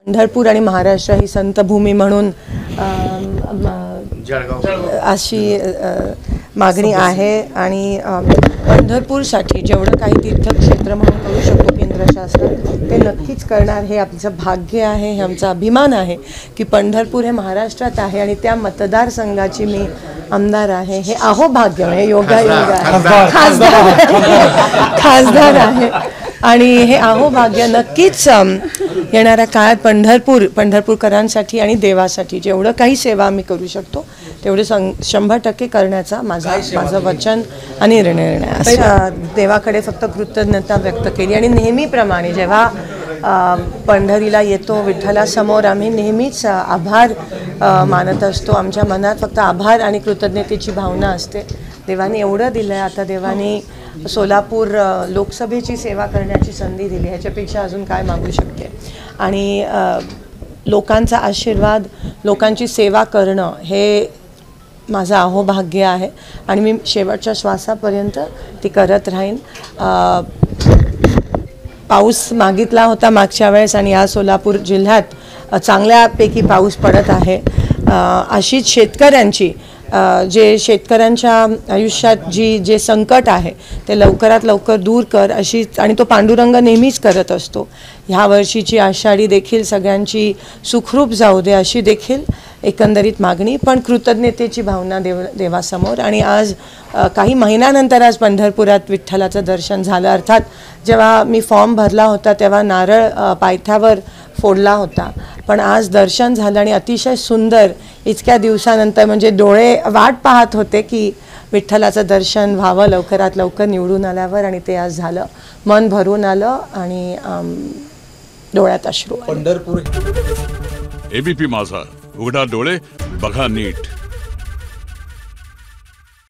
पंढरपूर आणि महाराष्ट्र ही संतभूमी म्हणून अशी मागणी आहे आणि पंढरपूरसाठी जेवढं काही तीर्थक्षेत्र म्हणून करू शकतो केंद्र शासन ते नक्कीच करणार. हे आमचं भाग्य आहे, हे आमचा अभिमान आहे की पंढरपूर हे महाराष्ट्रात आहे आणि त्या मतदारसंघाची मी आमदार आहे. हे अहोभाग्य आहे, योगायोग आहे, खासदार आहे आणि हे अहोभाग्य नक्कीच येणाऱ्या काळात पंढरपूरकरांसाठी आणि देवासाठी जेवढं काही सेवा आम्ही करू शकतो तेवढे 100% करण्याचा माझं वचन आणि निर्णय आहे. देवाकडे फक्त कृतज्ञता व्यक्त केली आणि नेहमीप्रमाणे जेव्हा पंढरीला येतो विठ्ठलासमोर आम्ही नेहमीच आभार मानत असतो. आमच्या मनात फक्त आभार आणि कृतज्ञतेची भावना असते. देवाने एवढं दिलं आहे, आता देवाने सोलापूर लोकसभेची सेवा करण्याची संधी दिली, ह्याच्यापेक्षा अजून काय मागू शकते. आणि लोकांचा आशीर्वाद, लोकांची सेवा करणं हे माझं अहोभाग्य आहे आणि मी शेवटच्या श्वासापर्यंत ती करत राहीन. पाऊस मागितला होता मागच्या वेळेस आणि या सोलापूर जिल्ह्यात चांगल्यापैकी पाऊस पडत आहे. अशीच शेतकऱ्यांची जे शेतकऱ्यांच्या आयुष्यात जे संकट आहे ते लवकरात लवकर दूर कर अशी, आणि तो पांडुरंग नेहमीच करत असतो. ह्या वर्षीची आषाढी देखील सगळ्यांची सुखरूप जाऊ दे अशी देखील एकंदरीत मागणी, पण कृतज्ञतेची भावना देवासमोर. आणि आज काही महिन्यानंतर आज पंढरपुरात विठ्ठलाचं दर्शन झालं. अर्थात जेव्हा मी फॉर्म भरला होता तेव्हा नारळ पायथ्यावर फोडला होता, पण आज दर्शन झालं आणि अतिशय सुंदर. इतक्या दिवसानंतर म्हणजे डोळे वाट पाहत होते की विठ्ठलाचं दर्शन व्हावं लवकरात लवकर निवडून आल्यावर, आणि ते आज झालं. मन भरून आलं आणि डोळ्यात अश्रू आले. पंढरपूर. एबीपी माझा, उघडा डोळे बघा नीट.